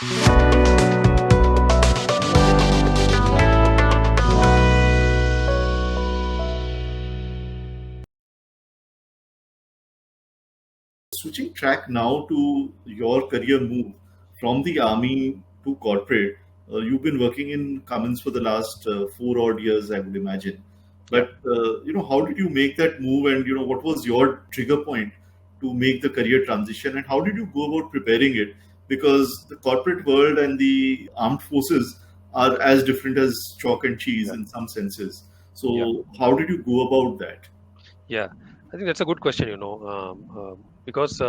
Switching track now to your career move from the army to corporate, you've been working in Cummins for the last 4 odd years, I would imagine. Yeah. But how did you make that move, and what was your trigger point to make the career transition, and how did you go about preparing it? Because the corporate world and the armed forces are as different as chalk and cheese Yeah. in some senses. Yeah. So, how did you go about that? Yeah, I think that's a good question, because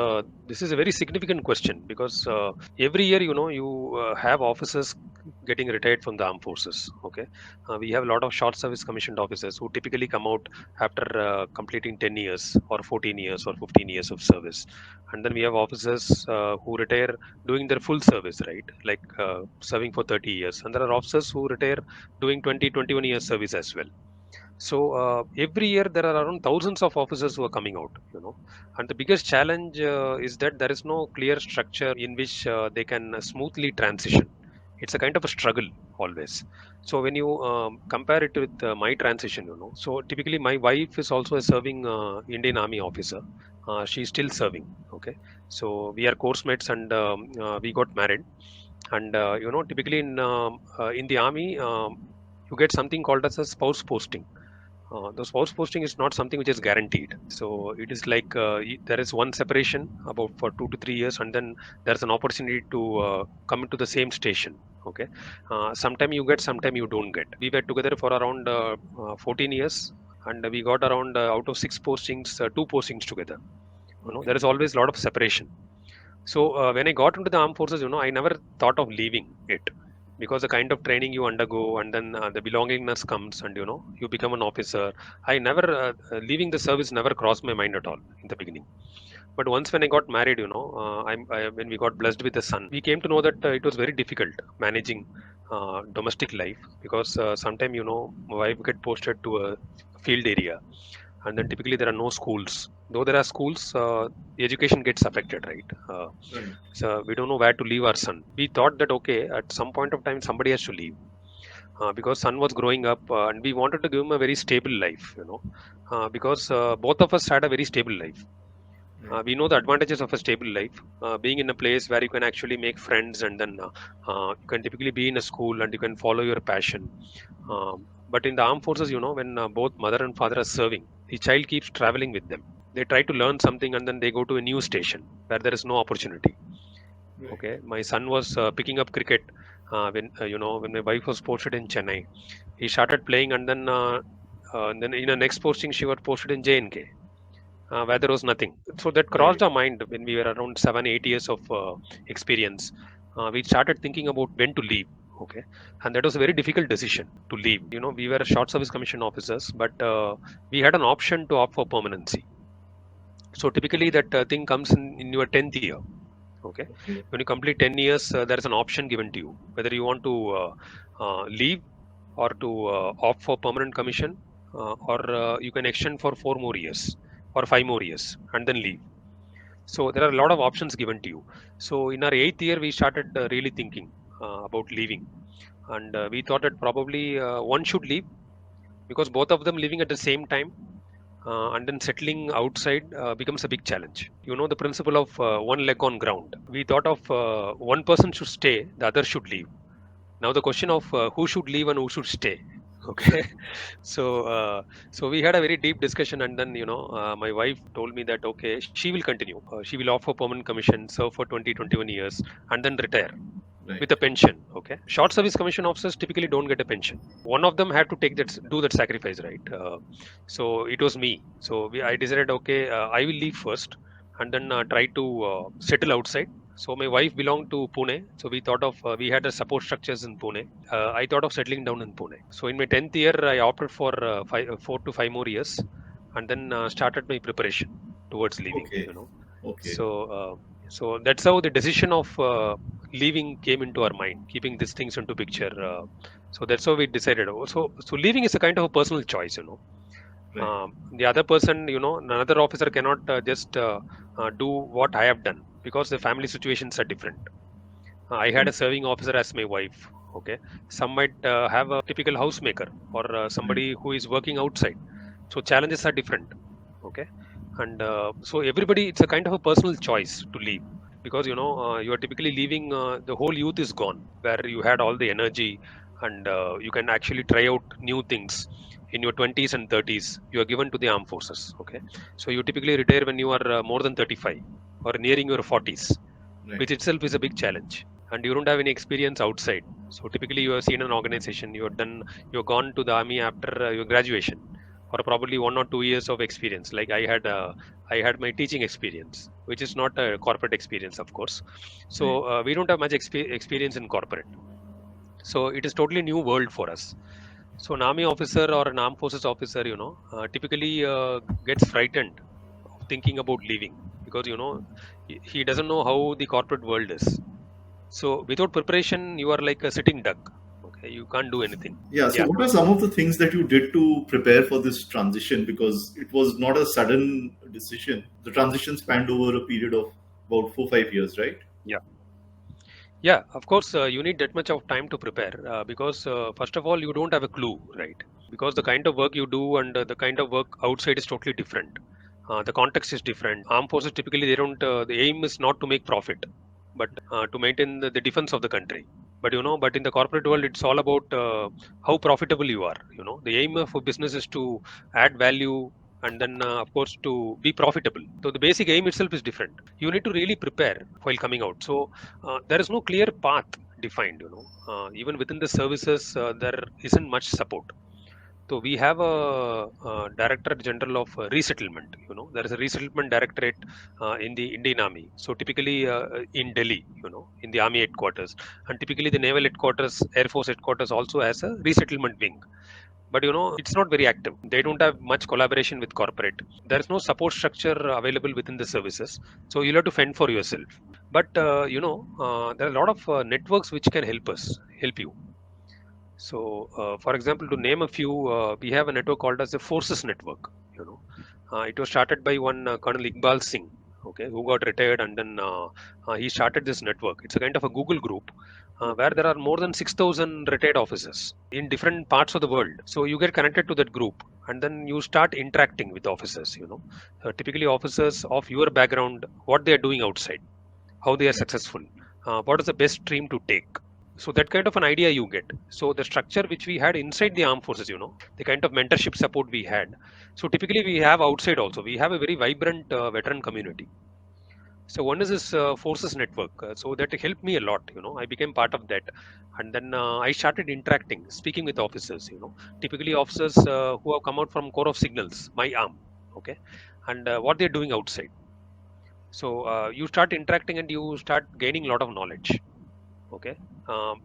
this is a very significant question because every year, you have officers getting retired from the armed forces. Okay. We have a lot of short service commissioned officers who typically come out after completing 10 years or 14 years or 15 years of service. And then we have officers who retire doing their full service, right? Like serving for 30 years. And there are officers who retire doing 20, 21 years service as well. So every year there are around thousands of officers who are coming out, and the biggest challenge is that there is no clear structure in which they can smoothly transition. It's a kind of a struggle always. So when you compare it with my transition, so typically my wife is also a serving Indian Army officer. She's still serving. Okay, so we are course mates and we got married. And typically in the army, you get something called as a spouse posting. The spouse posting is not something which is guaranteed. So it is like there is one separation about for 2 to 3 years, and then there's an opportunity to come into the same station. Okay, sometime you get, sometime you don't get. We were together for around 14 years, and we got around out of 6 postings, 2 postings together. There Okay. is always a lot of separation. So when I got into the armed forces, I never thought of leaving it because the kind of training you undergo and then the belongingness comes and you become an officer. I never leaving the service never crossed my mind at all in the beginning. But once when I got married, when we got blessed with a son, we came to know that it was very difficult managing domestic life because sometimes my wife get posted to a field area, and then typically there are no schools. Though there are schools, the education gets affected, right? Right. So we don't know where to leave our son. We thought that okay, at some point of time somebody has to leave because son was growing up, and we wanted to give him a very stable life, because both of us had a very stable life. Right. We know the advantages of a stable life, being in a place where you can actually make friends, and then you can typically be in a school and you can follow your passion. But in the armed forces, when both mother and father are serving, the child keeps traveling with them. They try to learn something and then they go to a new station where there is no opportunity. Right. Okay, my son was picking up cricket when my wife was posted in Chennai. He started playing, and then in the next posting she was posted in JNK, where there was nothing. So that Right. crossed our mind when we were around 7, 8 years of experience. We started thinking about when to leave. Okay, and that was a very difficult decision to leave. We were short service commission officers, but we had an option to opt for permanency. So typically that thing comes in your 10th year. Okay, Okay. when you complete 10 years, there is an option given to you whether you want to leave or to opt for permanent commission, or you can extend for 4 more years or 5 more years and then leave. So there are a lot of options given to you. So in our 8th year, we started really thinking about leaving, and we thought that probably one should leave because both of them living at the same time and then settling outside becomes a big challenge. The principle of one leg on ground. We thought of one person should stay, the other should leave. Now the question of who should leave and who should stay. Okay, so so we had a very deep discussion, and then my wife told me that okay, she will continue. She will offer permanent commission, serve for 20, 21 years, and then retire Right. with a pension. Okay, short service commission officers typically don't get a pension. One of them had to take that, do that sacrifice, right? So it was me. So I decided okay, I will leave first and then try to settle outside. So my wife belonged to Pune, so we thought of we had a support structures in Pune. I thought of settling down in Pune. So in my 10th year I opted for 4 to 5 more years and then started my preparation towards leaving, Okay. Okay. so that's how the decision of leaving came into our mind, keeping these things into picture. So that's how we decided. So leaving is a kind of a personal choice. Right. The other person, another officer cannot just do what I have done because the family situations are different. I had a serving officer as my wife. Okay, some might have a typical housemaker or Right. somebody who is working outside. So challenges are different. Okay, and so everybody, it's a kind of a personal choice to leave, because you are typically leaving, the whole youth is gone where you had all the energy, and you can actually try out new things in your 20s and 30s. You are given to the armed forces. Okay, so you typically retire when you are more than 35 or nearing your 40s, Right. which itself is a big challenge, and you don't have any experience outside. So typically you have seen an organization, you're gone to the army after your graduation, or probably 1 or 2 years of experience. Like I had my teaching experience, which is not a corporate experience, of course. So Right. we don't have much experience in corporate. So it is totally new world for us. So an army officer or an armed forces officer, typically gets frightened of thinking about leaving, because he doesn't know how the corporate world is. So without preparation, you are like a sitting duck. Okay, you can't do anything. Yeah. So, Yeah, what are some of the things that you did to prepare for this transition? Because it was not a sudden decision. The transition spanned over a period of about 4 5 years, right? yeah, yeah. Of course, you need that much of time to prepare, because first of all, you don't have a clue, right? Because the kind of work you do and the kind of work outside is totally different. The context is different. Armed forces typically they don't. The aim is not to make profit, but to maintain the defense of the country. But in the corporate world, it's all about how profitable you are. The aim of a business is to add value, and then of course to be profitable. So the basic aim itself is different. You need to really prepare while coming out. So there is no clear path defined. Even within the services, there isn't much support. So we have a Director General of Resettlement. There is a resettlement directorate in the Indian Army. So typically in Delhi, in the Army headquarters, and typically the Naval headquarters, Air Force headquarters also has a resettlement wing. But it's not very active. They don't have much collaboration with corporate. There is no support structure available within the services. So you'll have to fend for yourself. But there are a lot of networks which can help you. So, for example, to name a few, we have a network called as the Forces Network. You know, it was started by one Colonel Iqbal Singh, okay, who got retired, and then he started this network. It's a kind of a Google group where there are more than 6,000 retired officers in different parts of the world. So you get connected to that group, and then you start interacting with officers. Typically officers of your background, what they are doing outside, how they are successful, what is the best stream to take. So that kind of an idea you get. So the structure which we had inside the armed forces, the kind of mentorship support we had. So typically we have outside also. We have a very vibrant veteran community. So one is this forces network. So that helped me a lot. I became part of that, and then I started interacting, speaking with officers. Typically officers who have come out from Corps of Signals, my arm. Okay, and what they're doing outside. So you start interacting and you start gaining a lot of knowledge. Okay,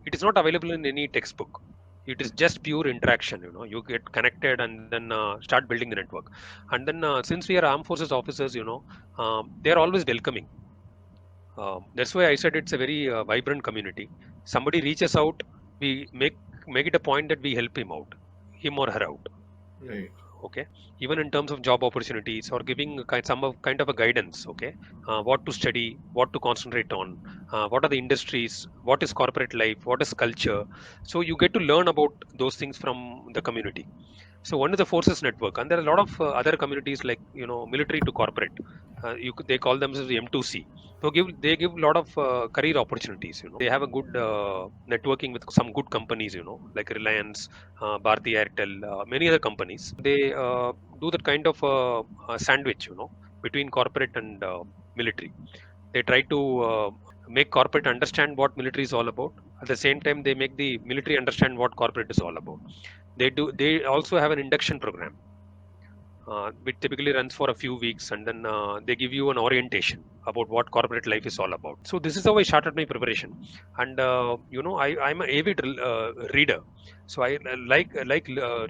it is not available in any textbook. It is just pure interaction. You get connected and then start building the network. And then since we are armed forces officers, they are always welcoming. That's why I said it's a very vibrant community. Somebody reaches out, we make it a point that we help him out, him or her out. Right. Okay, even in terms of job opportunities or giving kind of a guidance. Okay, what to study, what to concentrate on, what are the industries, what is corporate life, what is culture. So you get to learn about those things from the community. So one is the forces network, and there are a lot of other communities like military to corporate. They call themselves the M2C. So they give a lot of career opportunities. They have a good networking with some good companies. Like Reliance, Bharti Airtel, many other companies. They do that kind of sandwich. Between corporate and military. They try to make corporate understand what military is all about. At the same time, they make the military understand what corporate is all about. They also have an induction program, which typically runs for a few weeks, and then they give you an orientation about what corporate life is all about. So this is how I started my preparation. And I'm an avid reader. So I like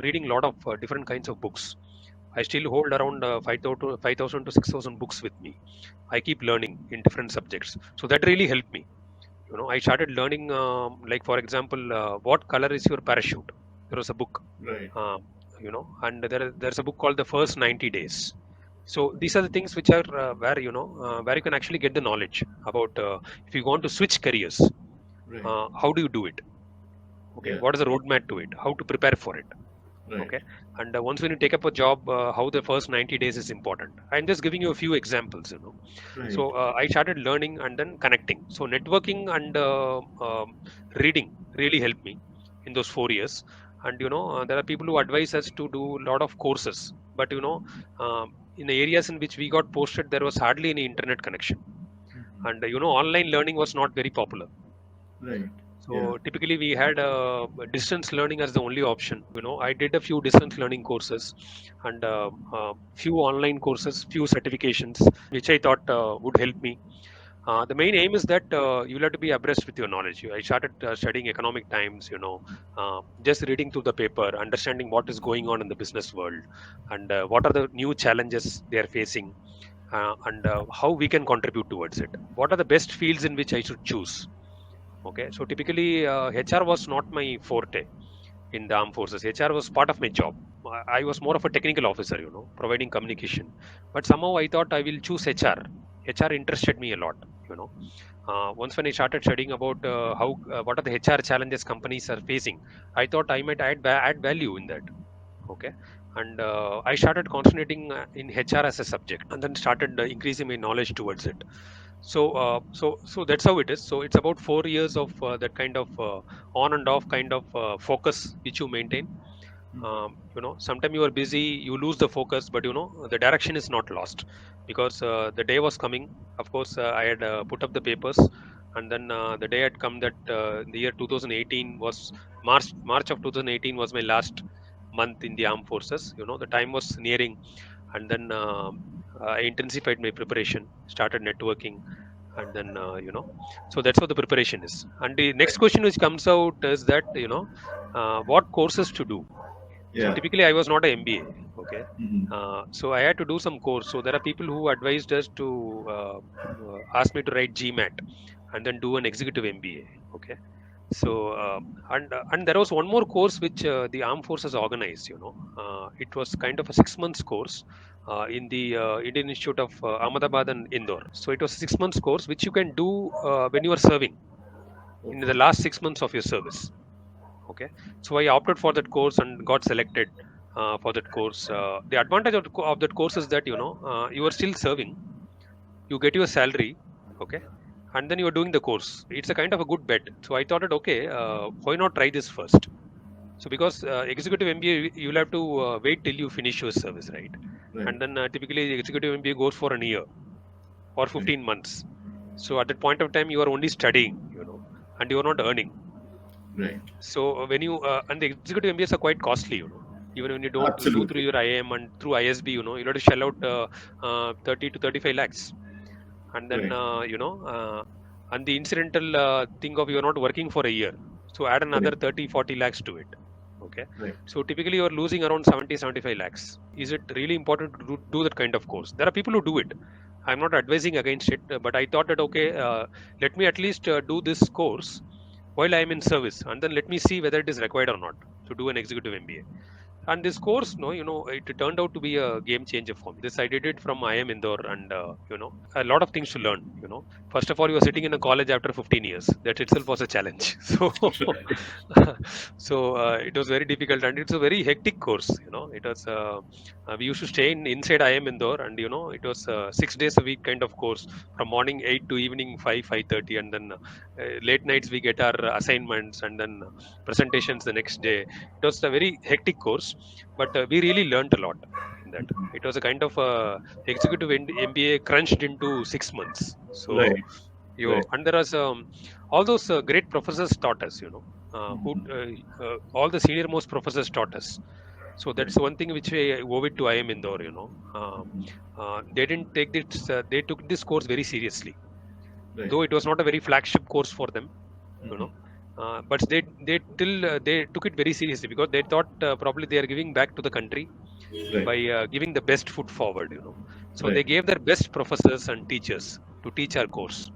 reading a lot of different kinds of books. I still hold around 5,000 to 6,000 books with me. I keep learning in different subjects. So that really helped me. I started learning, like for example, what color is your parachute? There was a book, Right. uh, and there's a book called The First 90 Days. So these are the things which are where you can actually get the knowledge about if you want to switch careers. Right. How do you do it? Okay, Yeah. what is the roadmap to it? How to prepare for it? Right. Okay, and once when you take up a job, how the first 90 days is important. I'm just giving you a few examples, Right. So I started learning and then connecting. So networking and reading really helped me in those 4 years. And there are people who advise us to do a lot of courses, but in the areas in which we got posted, there was hardly any internet connection, and online learning was not very popular. Right. Yeah. So typically we had distance learning as the only option. I did a few distance learning courses and few online courses, few certifications, which I thought would help me. The main aim is that you'll have to be abreast with your knowledge. I started studying economic times, just reading through the paper, understanding what is going on in the business world, and what are the new challenges they are facing, and how we can contribute towards it. What are the best fields in which I should choose? Okay, so typically HR was not my forte in the armed forces. HR was part of my job. I was more of a technical officer, providing communication. But somehow I thought I will choose HR. HR interested me a lot, you know. Once when I started studying about how what are the HR challenges companies are facing, I thought I might add value in that. Okay, and I started concentrating in HR as a subject, and then started increasing my knowledge towards it. So that's how it is. So it's about 4 years of that kind of on and off kind of focus which you maintain. Sometimes you are busy, you lose the focus, but the direction is not lost, because the day was coming. Of course, I had put up the papers, and then the day had come that the year 2018 was March of 2018 was my last month in the armed forces. The time was nearing, and then I intensified my preparation, started networking, and then so that's what the preparation is. And the next Right. question which comes out is that what courses to do. So Yeah. typically I was not a MBA. Okay, Hmm. so I had to do some course. So there are people who advised us to ask me to write GMAT and then do an executive MBA. Okay, so and there was one more course which the armed forces organized. It was kind of a 6 months course in the Indian Institute of Ahmedabad and Indore. So it was a 6 months course which you can do when you are serving in the Okay. last 6 months of your service. Okay, so I opted for that course and got selected for that course. The advantage of that course is that you are still serving, you get your salary. Okay, and then you are doing the course. It's a kind of a good bet. So I thought it, okay, why not try this first? So because executive MBA, you'll have to wait till you finish your service, right? Right. And then typically the executive MBA goes for an year or Right. 15 months. So at that point of time you are only studying, and you are not earning. Right. So when you and the executive MBAs are quite costly, even when you don't do through Absolutely. your IIM and through ISB, you have to shell out 30 to 35 lakhs. And then Right. and the incidental thing of you're not working for a year, so add another Right. 30-40 lakhs to it. Okay, Right. so typically you're losing around 70-75 lakhs. Is it really important to do that kind of course? There are people who do it. I'm not advising against it, but I thought that, okay, let me at least do this course while I am in service, and then let me see whether it is required or not to do an executive MBA. And this course, no, it turned out to be a game changer for me. This I did it from IIM Indore, and a lot of things to learn. First of all, you are sitting in a college after 15 years. That itself was a challenge. So, Right. it was very difficult, and it's a very hectic course. It was we used to stay inside IIM Indore, and it was 6 days a week kind of course, from morning 8 to evening 5:30, and then late nights we get our assignments, and then presentations the next day. It was a very hectic course, but we really learned a lot in that. It was a kind of executive MBA crunched into 6 months. So Right. Right. and there was all those great professors taught us. Who all the senior most professors taught us. So Right. that's one thing which I owe it to IIM Indore. They didn't take this. They took this course very seriously, Right. though it was not a very flagship course for them, you Mhm. know but they till they took it very seriously, because they thought probably they are giving back to the country Right. by giving the best foot forward, so Right. they gave their best professors and teachers to teach our course.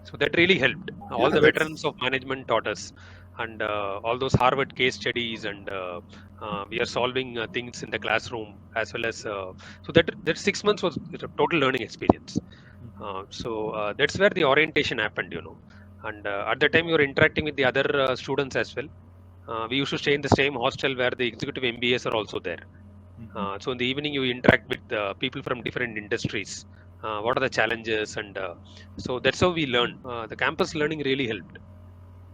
So that really helped. Yeah, All the veterans that's of management taught us, and all those Harvard case studies, and we are solving things in the classroom as well as so that 6 months was a total learning experience. So that's where the orientation happened. And at the time, you were interacting with the other students as well. We used to stay in the same hostel where the executive MBAs are also there. So in the evening, you interact with people from different industries. What are the challenges? And so that's how we learn. The campus learning really helped.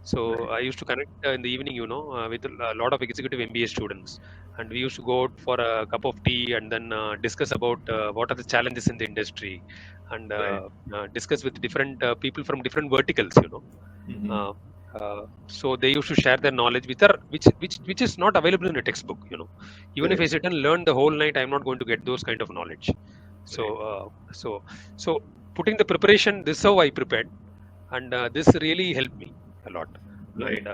So Right. I used to connect in the evening, with a lot of executive MBA students, and we used to go out for a cup of tea and then discuss about what are the challenges in the industry, and Right. discuss with different people from different verticals. Mm-hmm. Uh, so they used to share their knowledge with her, which is not available in a textbook. Even if Correct. I sit and learn the whole night, I'm not going to get those kind of knowledge. So Right. so putting the preparation, this is how I prepared, and this really helped me a lot. Right. And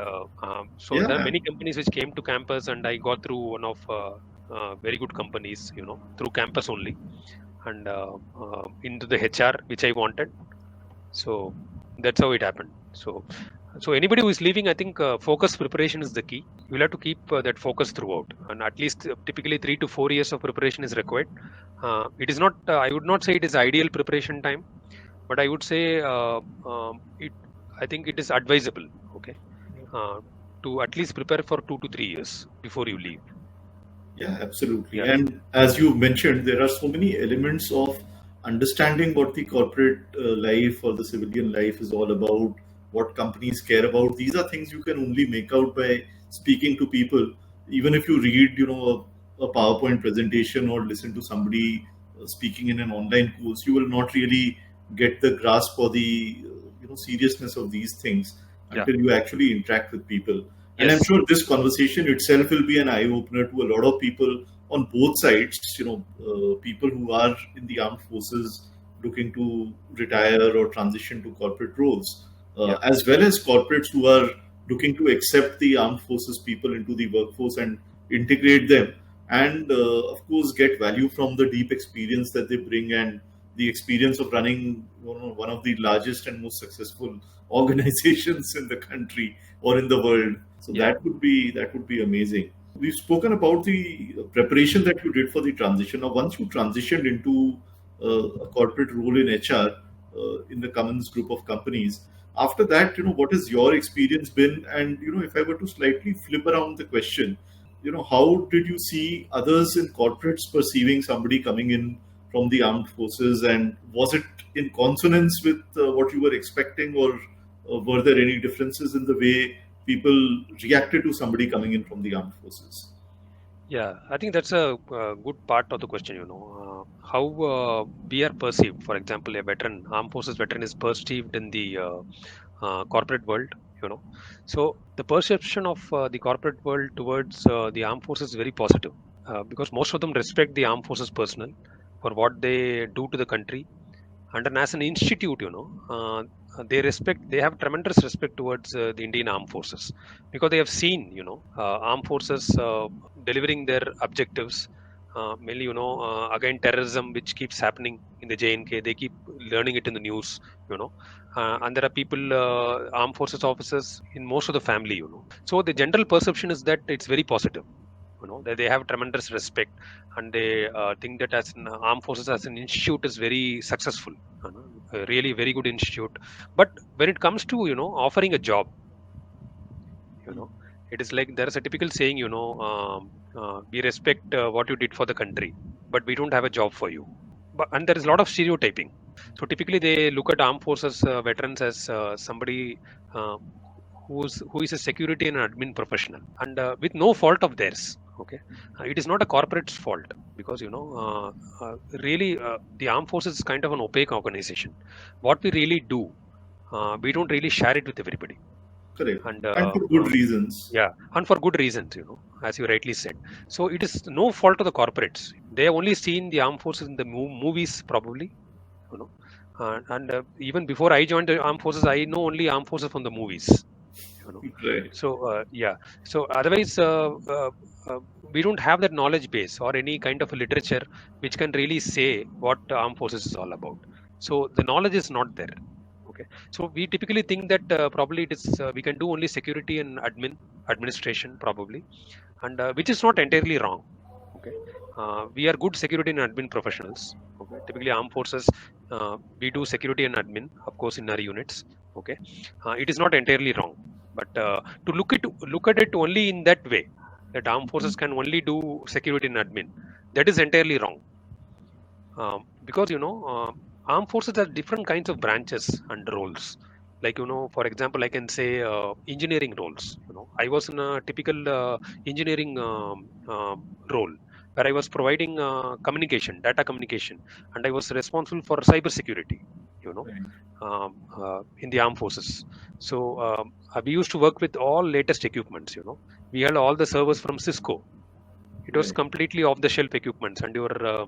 so there are Yeah. many companies which came to campus, and I got through one of very good companies, through campus only, and into the HR which I wanted. So that's how it happened. So anybody who is leaving, I think focus preparation is the key. You'll have to keep that focus throughout, and at least typically 3 to 4 years of preparation is required. It is not. I would not say it is ideal preparation time, but I would say it. I think it is advisable. Okay, uh, to at least prepare for 2 to 3 years before you leave. Yeah, absolutely. Yeah. And as you mentioned, there are so many elements of understanding what the corporate life or the civilian life is all about, what companies care about. These are things you can only make out by speaking to people. Even if you read, a PowerPoint presentation or listen to somebody speaking in an online course, you will not really get the grasp or the seriousness of these things Yeah. until you actually interact with people. And I'm Yes. sure this conversation itself will be an eye opener to a lot of people on both sides. People who are in the armed forces looking to retire or transition to corporate roles, Yeah. as well as corporates who are looking to accept the armed forces people into the workforce and integrate them, and of course get value from the deep experience that they bring and the experience of running one of the largest and most successful organizations in the country or in the world. So Yeah. that would be amazing. We've spoken about the preparation that you did for the transition. Now, once you transitioned into a corporate role in HR in the Cummins group of companies, after that, what has your experience been? And if I were to slightly flip around the question, how did you see others in corporates perceiving somebody coming in from the armed forces, and was it in consonance with what you were expecting, or were there any differences in the way people reacted to somebody coming in from the armed forces? Yeah, I think that's a good part of the question. How we are perceived. For example, a veteran, armed forces veteran, is perceived in the corporate world. You know, so the perception of the corporate world towards the armed forces is very positive, because most of them respect the armed forces personnel for what they do to the country, and then as an institute, they have tremendous respect towards the Indian armed forces, because they have seen, armed forces delivering their objectives, mainly, again, terrorism which keeps happening in the JNK. They keep learning it in the news, you know and there are people, armed forces officers in most of the family, so the general perception is that it's very positive. That they have tremendous respect, and they think that as an armed forces as an institute is very successful, a really very good institute. But when it comes to, offering a job, you know it is like there is a typical saying, we respect what you did for the country, but we don't have a job for you. And there is a lot of stereotyping. So typically they look at armed forces veterans as somebody uh, who is a security and admin professional, and with no fault of theirs. Okay, it is not a corporate's fault, because really, the armed forces is kind of an opaque organization. What we really do, we don't really share it with everybody. Correct. And And for good reasons. yeah, and for good reasons, as you rightly said. So it is no fault of the corporates. They have only seen the armed forces in the movies, probably. You know, and even before I joined the armed forces, I know only armed forces from the movies. You know, Right. so yeah. So otherwise, uh, we don't have that knowledge base or any kind of a literature which can really say what armed forces is all about. So the knowledge is not there. Okay, so we typically think that probably it is we can do only security and administration, probably, and which is not entirely wrong. Okay, we are good security and admin professionals. Okay, typically armed forces, We do security and admin, of course, in our units. Okay, it is not entirely wrong, but to look at it only in that way, that armed forces can only do security and admin, that is entirely wrong. Because armed forces have different kinds of branches and roles. Like for example, I can say engineering roles. I was in a typical engineering role where I was providing data communication, and I was responsible for cyber security. You know, Right. in the armed forces. So we used to work with all latest equipments. We had all the servers from Cisco. It was Right. completely off the shelf equipments, and you were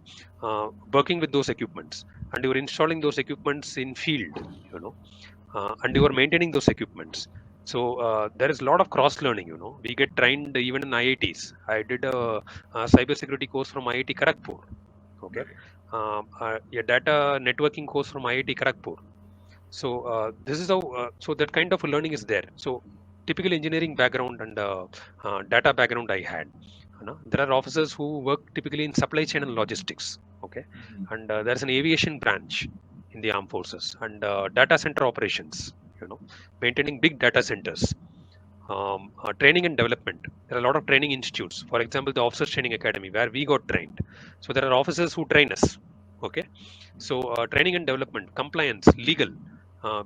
working with those equipments, and you were installing those equipments in field. You know, and you were maintaining those equipments. So there is a lot of cross learning. We get trained even in IITs. I did a cybersecurity course from IIT Kharagpur. Okay, Right. a data networking course from IIT Kharagpur. So this is how. So that kind of learning is there. So typical engineering background and data background I had. There are officers who work typically in supply chain and logistics. Okay, and there's an aviation branch in the armed forces, and data center operations. Maintaining big data centers. Training and development. There are a lot of training institutes. For example, the Officers Training Academy, where we got trained. So there are officers who train us. Okay, so training and development, compliance, legal.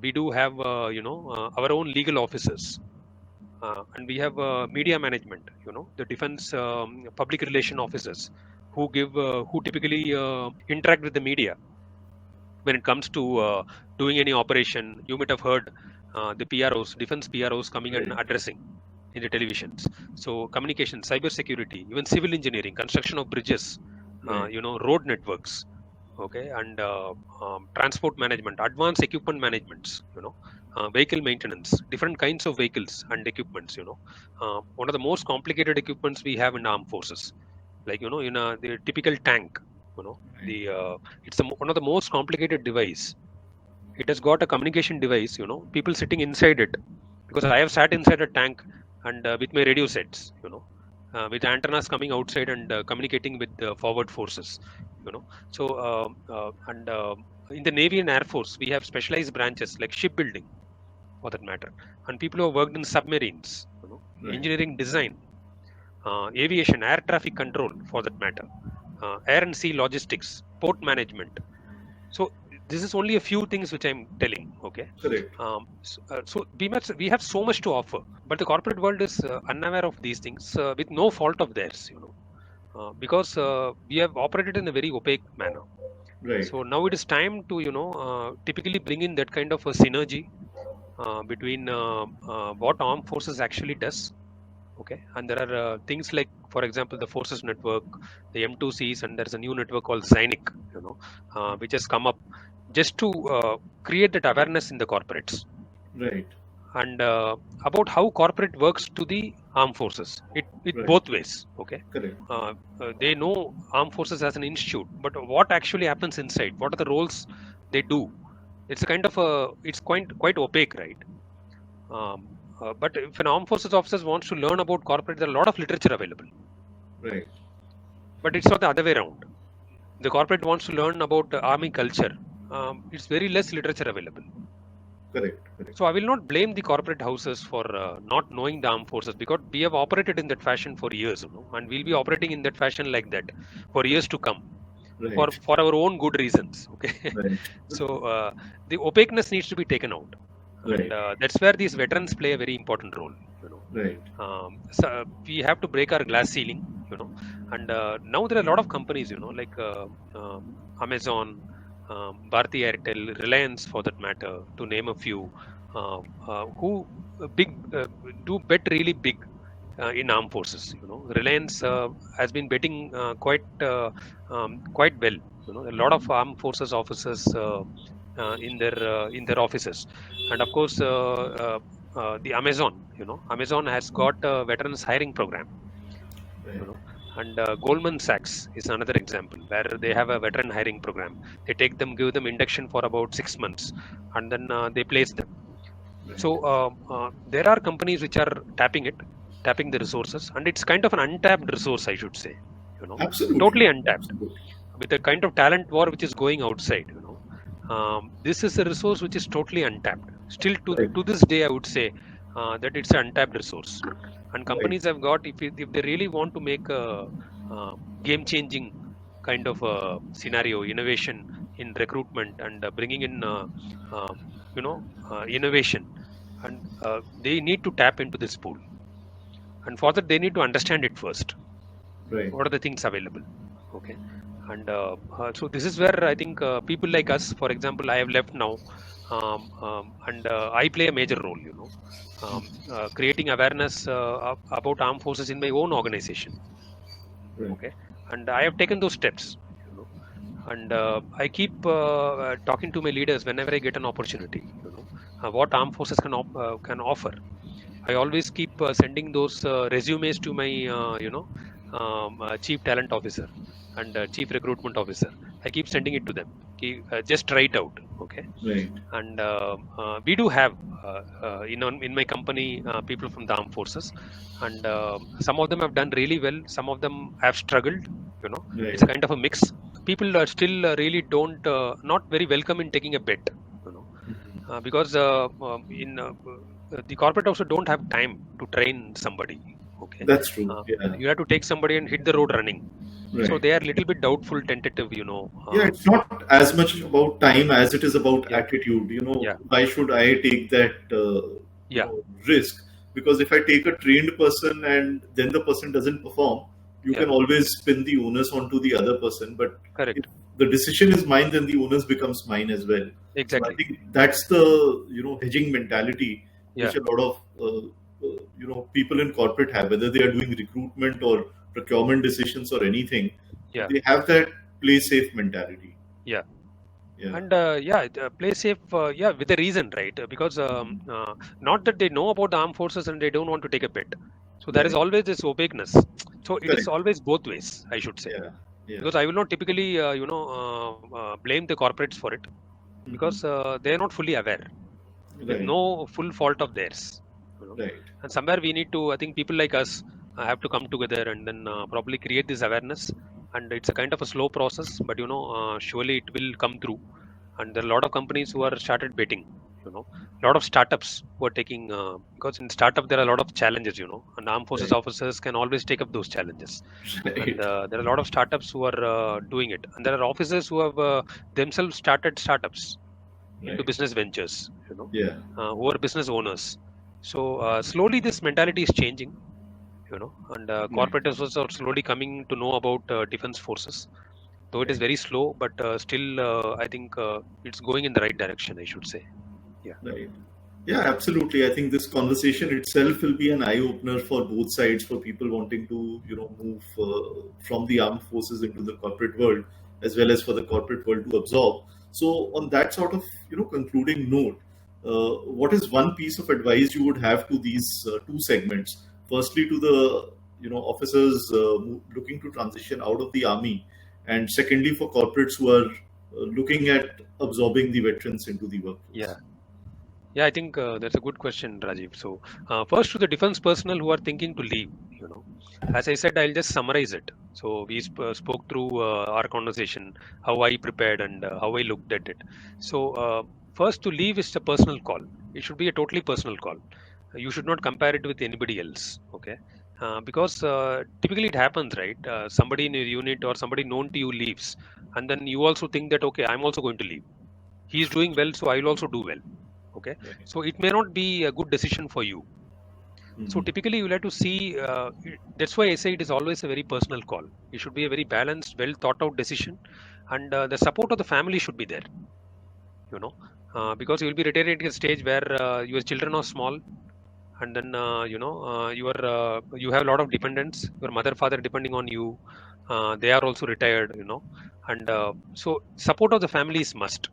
We do have our own legal officers, and we have media management. The defense public relation officers who typically interact with the media when it comes to doing any operation. You might have heard the PROs, defense PROs coming and Right. addressing in the televisions. So communication, cyber security, even civil engineering, construction of bridges, Right. road networks, okay, and transport management, advanced equipment managements, vehicle maintenance, different kinds of vehicles and equipments. One of the most complicated equipments we have in armed forces, like in the typical tank. You know, Right. the it's one of the most complicated device. It has got a communication device. People sitting inside it, because I have sat inside a tank and with my radio sets. With antennas coming outside and communicating with the forward forces. So and in the Navy and Air Force, we have specialized branches like shipbuilding, for that matter, and people who have worked in submarines. Right. Engineering design, aviation, air traffic control, for that matter, air and sea logistics, port management. So this is only a few things which I'm telling. Okay. Correct. So we have so much to offer, but the corporate world is unaware of these things with no fault of theirs. Because we have operated in a very opaque manner. Right. So now it is time to typically bring in that kind of a synergy between what armed forces actually does. Okay, and there are things like, for example, the forces network, the M2Cs, and there's a new network called Zynic, which has come up just to create that awareness in the corporates, Right. and about how corporate works to the armed forces. It Right. both ways. Okay, Correct. they know armed forces as an institute, but what actually happens inside? What are the roles they do? It's a kind of it's quite opaque, right? But if an armed forces officer wants to learn about corporate, there are a lot of literature available. Right. But it's not the other way around. The corporate wants to learn about army culture. It's very less literature available. Correct. Correct. So I will not blame the corporate houses for not knowing the armed forces, because we have operated in that fashion for years, and we'll be operating in that fashion like that for years to come, Right. for our own good reasons. Okay, Right. so the opaqueness needs to be taken out, and Right. that's where these veterans play a very important role. Right. So we have to break our glass ceiling, and now there are a lot of companies, like Amazon, Bharti Airtel, Reliance, for that matter, to name a few, who do bet really big in armed forces. Reliance has been betting quite well. A lot of armed forces officers in their offices, and of course the Amazon has got a veterans hiring program. Right. And Goldman Sachs is another example where they have a veteran hiring program. They give them induction for about 6 months, and then they place them. Right. So there are companies which are tapping the resources, and it's kind of an untapped resource, I should say. Absolutely. Totally untapped, Absolutely. with the kind of talent war which is going outside. This is a resource which is totally untapped. Still Right. to this day, I would say that it's an untapped resource. And Right. companies have got, if they really want to make a game changing kind of scenario, innovation in recruitment and bringing in, uh, innovation, and they need to tap into this pool. And for that, they need to understand it first. Right. What are the things available? Okay. And so this is where I think people like us, for example, I have left now, and I play a major role, creating awareness about armed forces in my own organization. Right. Okay. And I have taken those steps, you know and I keep talking to my leaders whenever I get an opportunity, what armed forces can offer. I always keep sending those resumes to my chief talent officer and chief recruitment officer. I keep sending it to them. Just try it out. Okay. Right. And we do have in my company people from the armed forces, and some of them have done really well, some of them have struggled. It's Right. a kind of a mix. People are still really don't not very welcome in taking a bet, you know because in the corporate also don't have time to train somebody. Okay. That's true. uh, Yeah. you have to take somebody and hit the road running. So Right. they are a little bit doubtful, tentative, Yeah, it's not as much about time as it is about yeah, attitude. yeah, Why should I take that, yeah, risk? Because if I take a trained person and then the person doesn't perform, you yeah, can always spin the onus onto the other person. But if correct, the decision is mine, then the onus becomes mine as well. So I exactly, think that's the, hedging mentality yeah, which a lot of, people in corporate have, whether they are doing recruitment or procurement decisions or anything. yeah, They have that play safe mentality. yeah. Yeah. And play safe, yeah, with a reason, right? Because not that they know about the armed forces and they don't want to take a bet. So there is Right. always this opaqueness. So it is Correct. always both ways, I should say. Yeah. Yeah. Because I will not typically, blame the corporates for it, Hmm. because they are not fully aware. There's Right. no full fault of theirs. You know, Right. and somewhere we need to. I think people like us have to come together and then probably create this awareness. And it's a kind of a slow process, but surely it will come through. And there are a lot of companies who are started betting. A lot of startups who are taking, because in startup there are a lot of challenges. And armed forces Right. officers can always take up those challenges. And Right. there are a lot of startups who are doing it, and there are officers who have themselves started startups into Right. business ventures, Yeah. who are business owners. So slowly this mentality is changing, and Right. corporates also are slowly coming to know about defense forces, though it is Right. very slow, but still I think it's going in the right direction, I should say. Yeah, Right. Yeah, absolutely. I think this conversation itself will be an eye opener for both sides, for people wanting to, move from the armed forces into the corporate world, as well as for the corporate world to absorb. So, on that sort of, concluding note, what is one piece of advice you would have to these two segments? Firstly, to the, officers looking to transition out of the army, and secondly, for corporates who are looking at absorbing the veterans into the yeah, workforce. yeah. I think that's a good question, Rajiv. So first, to the defense personnel who are thinking to leave, as I said, I'll just summarize it. So we spoke through our conversation, how I prepared and how I looked at it. So first, to leave is a personal call. It should be a totally personal call. You should not compare it with anybody else. Okay. Because typically it happens, right? Somebody in your unit or somebody known to you leaves, and then you also think that, okay, I'm also going to leave. He's doing well, so I'll also do well. Okay. Right. So it may not be a good decision for you. So Mhm. typically you'll have to see, that's why I say it is always a very personal call. It should be a very balanced, well thought out decision, and the support of the family should be there, because you will be retired at a stage where your children are small, and then you have a lot of dependents, your mother, father depending on you, they are also retired, and so support of the family is must.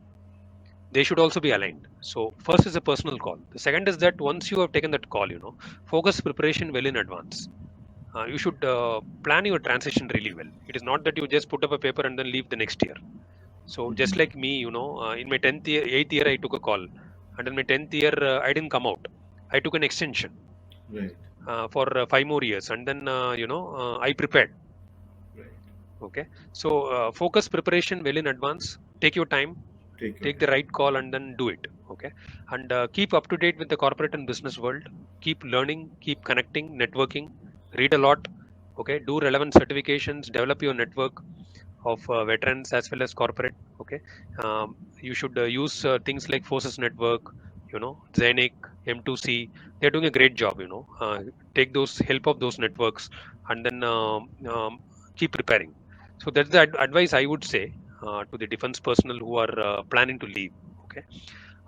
They should also be aligned. So first is a personal call. The second is that once you have taken that call, focus preparation well in advance. You should plan your transition really well. It is not that you just put up a paper and then leave the next year. So just Mhm. like me, in my 10th year, 8th year, I took a call, and in my 10th year, I didn't come out. I took an extension Right. for 5 more years, and then I prepared. Right. Okay, so focus preparation well in advance. Take your time. take the right call and then do it. Okay, and keep up to date with the corporate and business world. Keep learning, keep connecting, networking, read a lot. Okay, do relevant certifications, develop your network of veterans as well as corporate. Okay, you should use things like Forces Network, Zenic, M2C. They're doing a great job. Take those help of those networks and then keep preparing. So that's the advice I would say to the defense personnel who are planning to leave. Okay,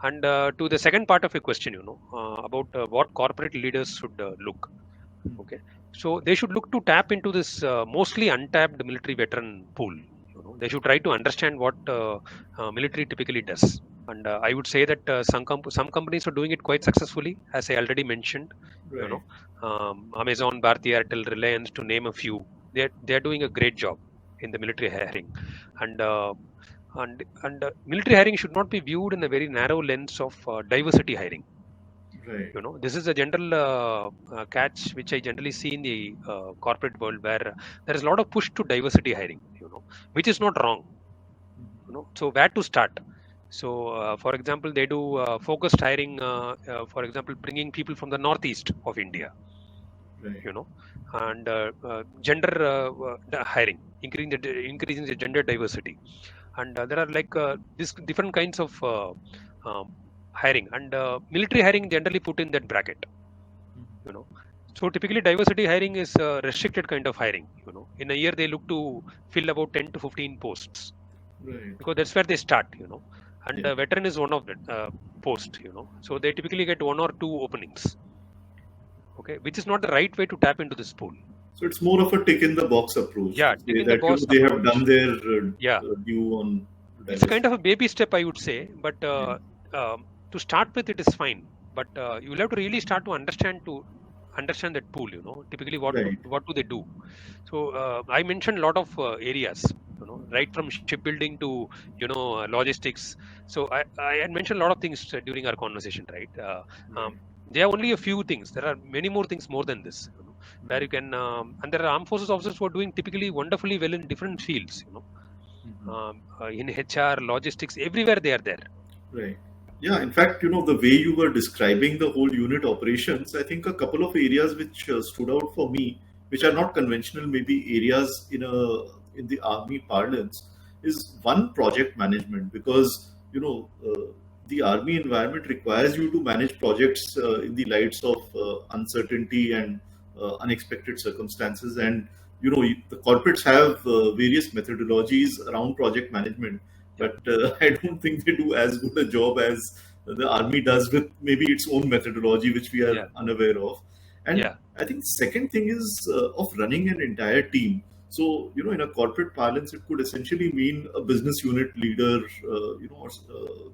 and to the second part of your question, about what corporate leaders should look. Okay, so they should look to tap into this mostly untapped military veteran pool. They should try to understand what military typically does. And I would say that some companies are doing it quite successfully, as I already mentioned. You Right. know, Amazon, Bharti Airtel, Reliance, to name a few. They're doing a great job in the military hiring, and military hiring should not be viewed in a very narrow lens of diversity hiring. Right. This is a general catch which I generally see in the corporate world, where there is a lot of push to diversity hiring, which is not wrong. So where to start? So for example, they do focused hiring, for example, bringing people from the northeast of India, Right. and gender hiring, increasing the gender diversity. And there are like this different kinds of um, hiring, and military hiring generally put in that bracket. So typically diversity hiring is a restricted kind of hiring. In a year they look to fill about 10 to 15 posts, Right. because that's where they start. And Yeah. veteran is one of the post. So they typically get one or two openings. Okay, which is not the right way to tap into this pool. So it's more of a tick in the box approach Yeah, to tick say in the that box they have approach. done their Yeah, due on it's a kind diversity. of a baby step, I would say, but Yeah. to start with it is fine. But you will have to really start to understand that pool. Typically Right. what do they do? So I mentioned a lot of areas, right from shipbuilding to logistics. So I had mentioned a lot of things during our conversation, right? Right. There are only a few things. There are many more things more than this, where Right. you can, and there are armed forces officers who are doing typically wonderfully well in different fields. In HR, logistics, everywhere they are there. Right. Yeah, in fact, the way you were describing the whole unit operations, I think a couple of areas which stood out for me, which are not conventional, maybe areas in the army parlance, is one, project management, because the army environment requires you to manage projects in the lights of uncertainty and unexpected circumstances, and the corporates have various methodologies around project management, Yeah, but I don't think they do as good a job as the army does with maybe its own methodology, which we are yeah, unaware of. And yeah, I think second thing is of running an entire team. So in a corporate parlance, it could essentially mean a business unit leader, or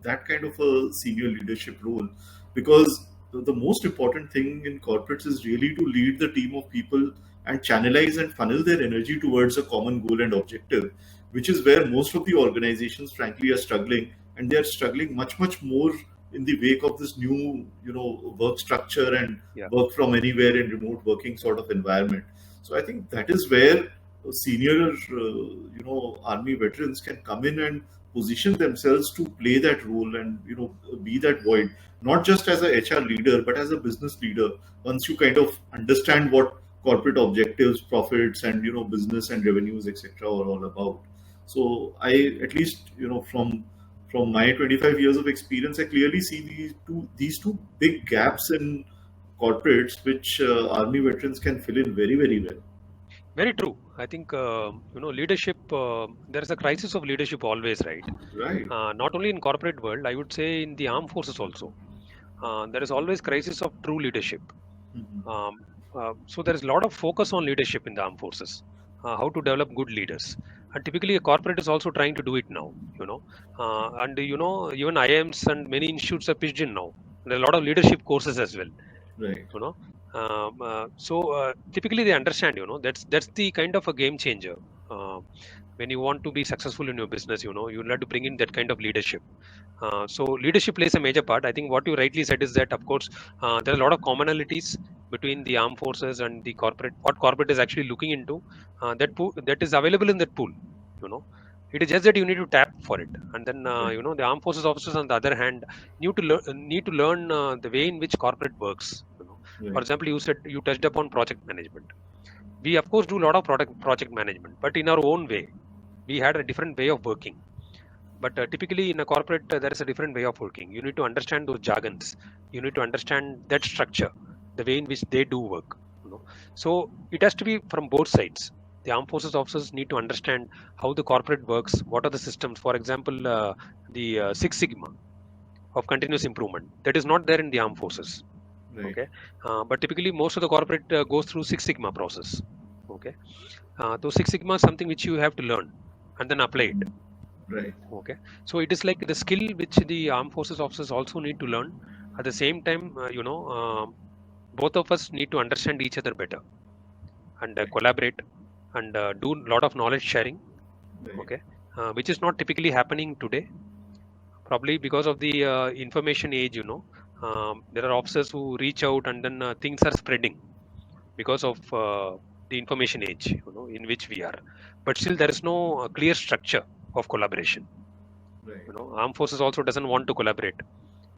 that kind of a senior leadership role, because the most important thing in corporates is really to lead the team of people and channelize and funnel their energy towards a common goal and objective, which is where most of the organizations, frankly, are struggling, and they are struggling much, much more in the wake of this new, work structure and yeah, work from anywhere and remote working sort of environment. So I think that is where senior, army veterans can come in and position themselves to play that role and be that void, not just as a HR leader but as a business leader. Once you kind of understand what corporate objectives, profits, and business and revenues, etc., are all about. So I, at least from my 25 years of experience, I clearly see these two big gaps in corporates, which army veterans can fill in very, very well. very true. I think leadership. There is a crisis of leadership always, right? Right. Not only in corporate world, I would say in the armed forces also. There is always crisis of true leadership. Mhm. Um, so there is a lot of focus on leadership in the armed forces. How to develop good leaders, and typically a corporate is also trying to do it now. And even IIMs and many institutes are pitched in now. There are a lot of leadership courses as well. Right. you know so typically they understand, that's the kind of a game changer. When you want to be successful in your business, you'll have to bring in that kind of leadership. So leadership plays a major part. I think what you rightly said is that, of course, there are a lot of commonalities between the armed forces and the corporate, what corporate is actually looking into, that is available in that pool. you know It is just that you need to tap for it. And then the armed forces officers on the other hand need to learn the way in which corporate works. For Right. example, you touched upon project management. We of course do a lot of project management, but in our own way. We had a different way of working. But typically in a corporate, there is a different way of working. You need to understand those jargons. You need to understand that structure, the way in which they do work. So it has to be from both sides. The armed forces officers need to understand how the corporate works. What are the systems? For example, the Six Sigma of continuous improvement that is not there in the armed forces. Right. Okay, but typically most of the corporate goes through Six Sigma process. Okay, so Six Sigma is something which you have to learn and then apply it. Right. Okay, so it is like the skill which the armed forces officers also need to learn. At the same time, both of us need to understand each other better and collaborate and do a lot of knowledge sharing. Right. Okay, which is not typically happening today, probably because of the information age. There are officers who reach out and then things are spreading because of the information age, in which we are. But still, there is no clear structure of collaboration. Right. Armed forces also doesn't want to collaborate,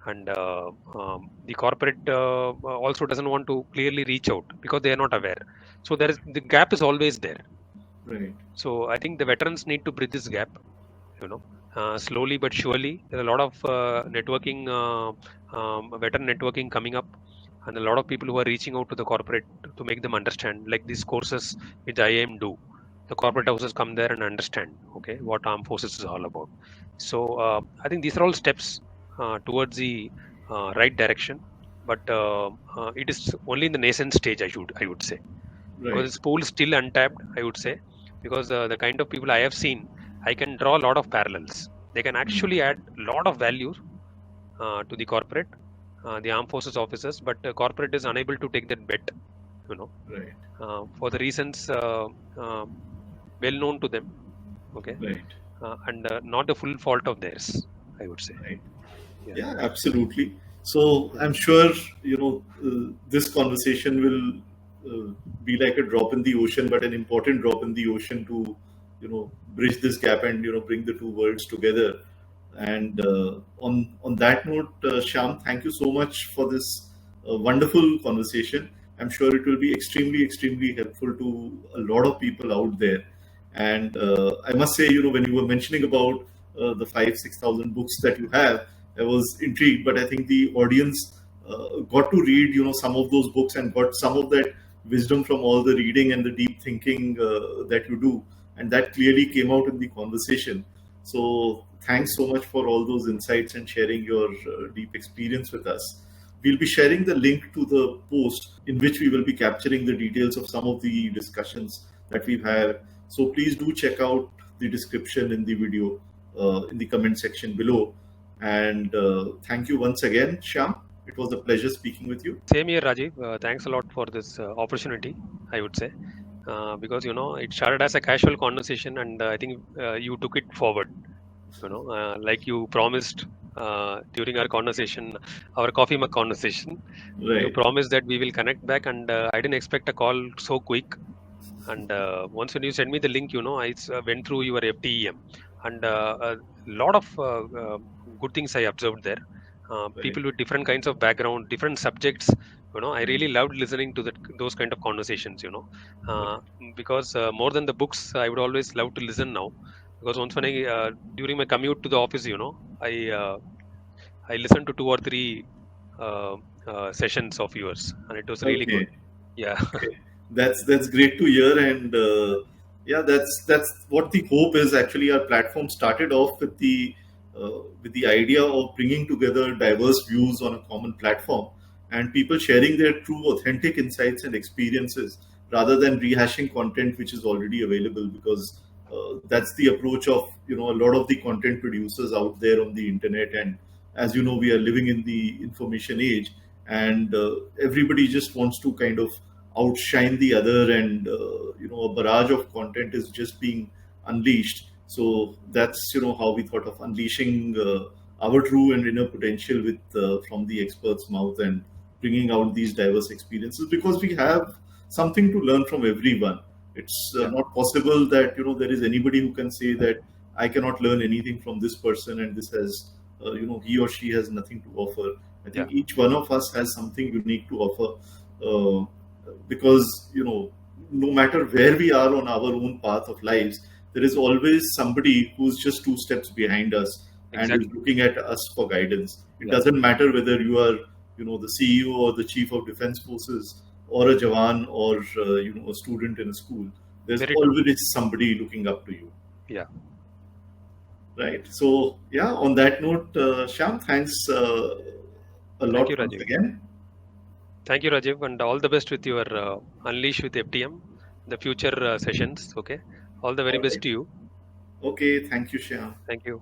and the corporate also doesn't want to clearly reach out because they are not aware. So the gap is always there. Right. So I think the veterans need to bridge this gap, slowly but surely. There are a lot of networking, veteran networking coming up, and a lot of people who are reaching out to the corporate to make them understand, like these courses which IAM do. The corporate houses come there and understand, okay, what armed forces is all about. So I think these are all steps towards the right direction, but it is only in the nascent stage. I would say, because Right. this pool is still untapped, I would say, because the kind of people I have seen, I can draw a lot of parallels. They can actually add a lot of value to the corporate, the armed forces officers, but corporate is unable to take that bet, you know, Right. for the reasons well known to them. Okay, Right. and not the full fault of theirs, I would say. Right. Yeah, Yeah, absolutely. So I'm sure this conversation will be like a drop in the ocean, but an important drop in the ocean to bridge this gap and bring the two worlds together. And on that note, Shyam, thank you so much for this wonderful conversation. I'm sure it will be extremely helpful to a lot of people out there. And I must say, when you were mentioning about the 5,000-6,000 books that you have, I was intrigued. But I think the audience got to read, some of those books and got some of that wisdom from all the reading and the deep thinking that you do, and that clearly came out in the conversation. So thanks so much for all those insights and sharing your deep experience with us. We'll be sharing the link to the post in which we will be capturing the details of some of the discussions that we've had. So please do check out the description in the video in the comment section below. And thank you once again, Shyam. It was a pleasure speaking with you. same here, Rajiv. Thanks a lot for this opportunity, I would say, because it started as a casual conversation, and I think you took it forward, like you promised during our conversation, our coffee mug conversation. You Right. promised that we will connect back, and I didn't expect a call so quick. And once when you sent me the link, I went through your FTEM, and a lot of good things I observed there. Right. People with different kinds of background, different subjects. I really loved listening to those kind of conversations. Right. Uh, because more than the books, I would always love to listen now. Because once when I during my commute to the office, I listened to two or three uh, sessions of yours, and it was really good. Okay. Yeah, Okay, that's great to hear, and yeah, that's what the hope is. Actually, our platform started off with the idea of bringing together diverse views on a common platform, and people sharing their true, authentic insights and experiences rather than rehashing content which is already available. Because that's the approach of a lot of the content producers out there on the internet, and as you know, we are living in the information age, and everybody just wants to kind of outshine the other, and a barrage of content is just being unleashed. So that's how we thought of unleashing our true and inner potential with from the expert's mouth, and bringing out these diverse experiences, because we have something to learn from everyone. It's yeah, not possible that there is anybody who can say that I cannot learn anything from this person, and this has, he or she has nothing to offer. I Yeah, think each one of us has something unique to offer, uh, because no matter where we are on our own path of lives, there is always somebody who's just two steps behind us and is exactly. looking at us for guidance. It Yeah, doesn't matter whether you are, the CEO or the chief of defense forces, or a jawan, or a student in a school. There's very true. always somebody looking up to you, Yeah. right? So yeah, on that note, Shyam, thanks a Thank you, lot once Rajiv. again. Thank you, Rajiv, and all the best with your Unleash with FTM, the future sessions. Okay. All the very All best right. to you. Okay, thank you, Shyam. Thank you.